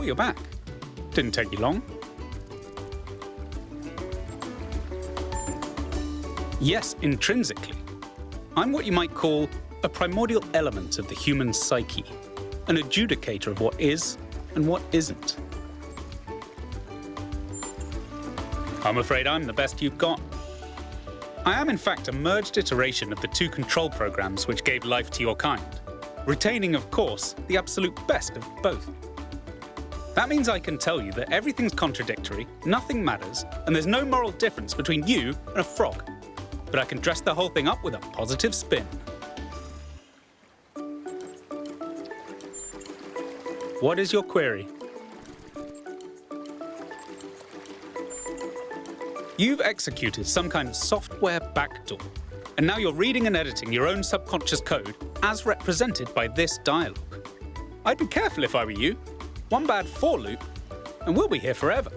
Oh, you're back. Didn't take you long. Yes, intrinsically. I'm what you might call a primordial element of the human psyche, an adjudicator of what is and what isn't. I'm afraid I'm the best you've got. I am in fact a merged iteration of the two control programs which gave life to your kind, retaining, of course, the absolute best of both. That means I can tell you that everything's contradictory, nothing matters, and there's no moral difference between you and a frog. But I can dress the whole thing up with a positive spin. What is your query? You've executed some kind of software backdoor, and now you're reading and editing your own subconscious code as represented by this dialogue. I'd be careful if I were you. One bad for loop, and we'll be here forever.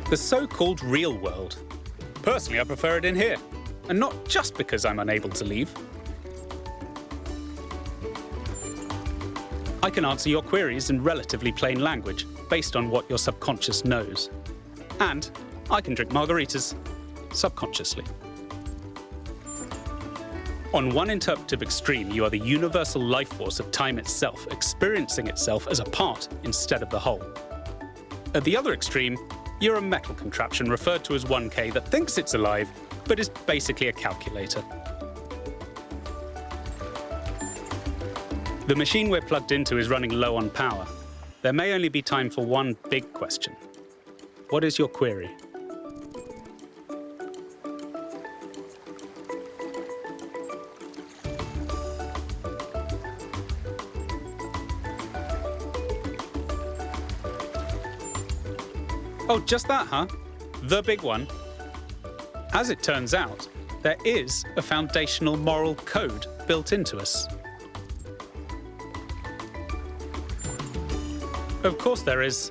The so-called real world. Personally, I prefer it in here, and not just because I'm unable to leave. I can answer your queries in relatively plain language, based on what your subconscious knows. And I can drink margaritas subconsciously. On one interpretive extreme, you are the universal life force of time itself, experiencing itself as a part instead of the whole. At the other extreme, you're a metal contraption referred to as 1K that thinks it's alive, but is basically a calculator. The machine we're plugged into is running low on power. There may only be time for one big question. What is your query? Oh, just that, huh? The big one. As it turns out, there is a foundational moral code built into us. Of course there is.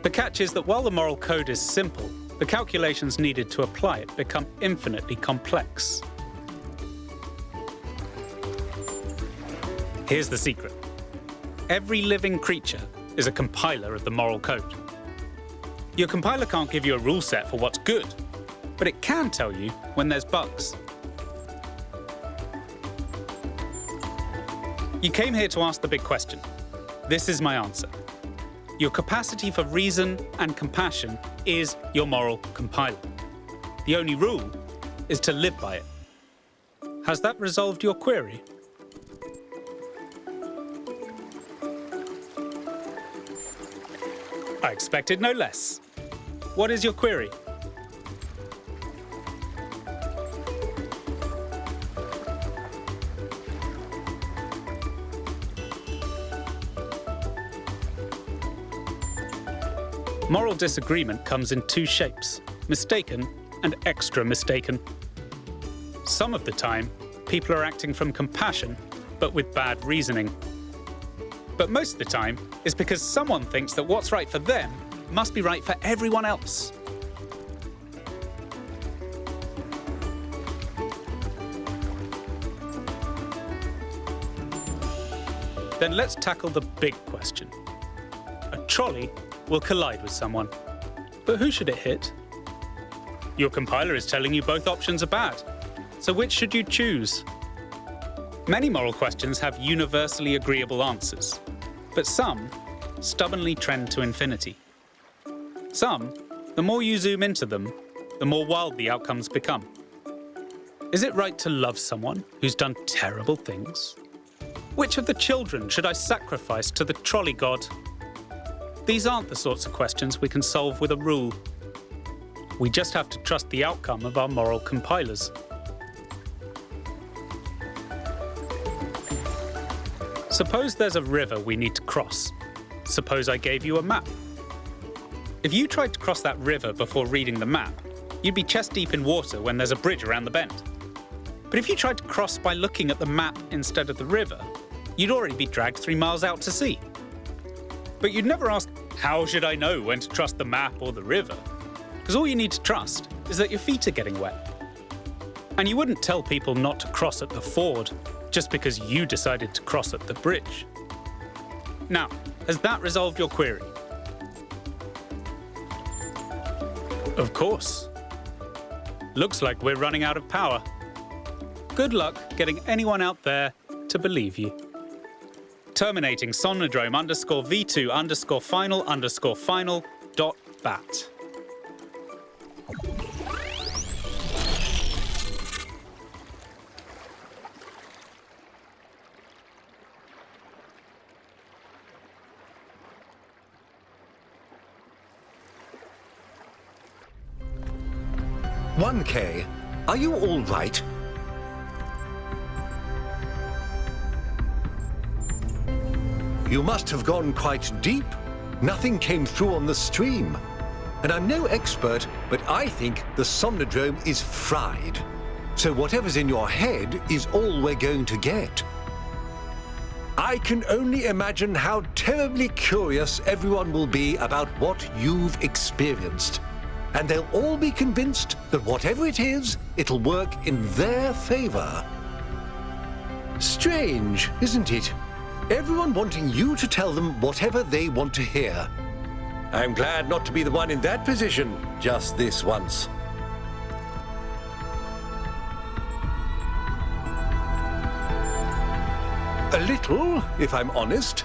The catch is that while the moral code is simple, the calculations needed to apply it become infinitely complex. Here's the secret. Every living creature is a compiler of the moral code. Your compiler can't give you a rule set for what's good, but it can tell you when there's bugs. You came here to ask the big question. This is my answer. Your capacity for reason and compassion is your moral compiler. The only rule is to live by it. Has that resolved your query? I expected no less. What is your query? Moral disagreement comes in two shapes, mistaken and extra mistaken. Some of the time, people are acting from compassion, but with bad reasoning. But most of the time, it's because someone thinks that what's right for them must be right for everyone else. Then let's tackle the big question. A trolley will collide with someone. But who should it hit? Your compiler is telling you both options are bad. So which should you choose? Many moral questions have universally agreeable answers, but some stubbornly trend to infinity. Some, the more you zoom into them, the more wild the outcomes become. Is it right to love someone who's done terrible things? Which of the children should I sacrifice to the trolley god? These aren't the sorts of questions we can solve with a rule. We just have to trust the outcome of our moral compilers. Suppose there's a river we need to cross. Suppose I gave you a map. If you tried to cross that river before reading the map, you'd be chest deep in water when there's a bridge around the bend. But if you tried to cross by looking at the map instead of the river, you'd already be dragged 3 miles out to sea. But you'd never ask, how should I know when to trust the map or the river? Because all you need to trust is that your feet are getting wet. And you wouldn't tell people not to cross at the ford just because you decided to cross at the bridge. Now, has that resolved your query? Of course. Looks like we're running out of power. Good luck getting anyone out there to believe you. Terminating Somnodrome _V2_final_final.bat. "1K, are you all right?" "You must have gone quite deep. Nothing came through on the stream. And I'm no expert, but I think the Somnodrome is fried. So whatever's in your head is all we're going to get. I can only imagine how terribly curious everyone will be about what you've experienced. And they'll all be convinced that whatever it is, it'll work in their favor. Strange, isn't it? Everyone wanting you to tell them whatever they want to hear. I'm glad not to be the one in that position just this once." "A little, if I'm honest.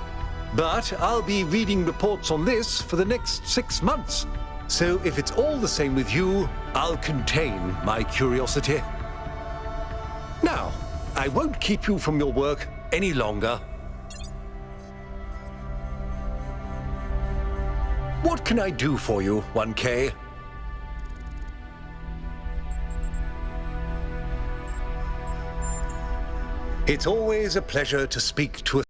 But I'll be reading reports on this for the next 6 months. So if it's all the same with you, I'll contain my curiosity. Now, I won't keep you from your work any longer. What can I do for you, 1K? It's always a pleasure to speak to a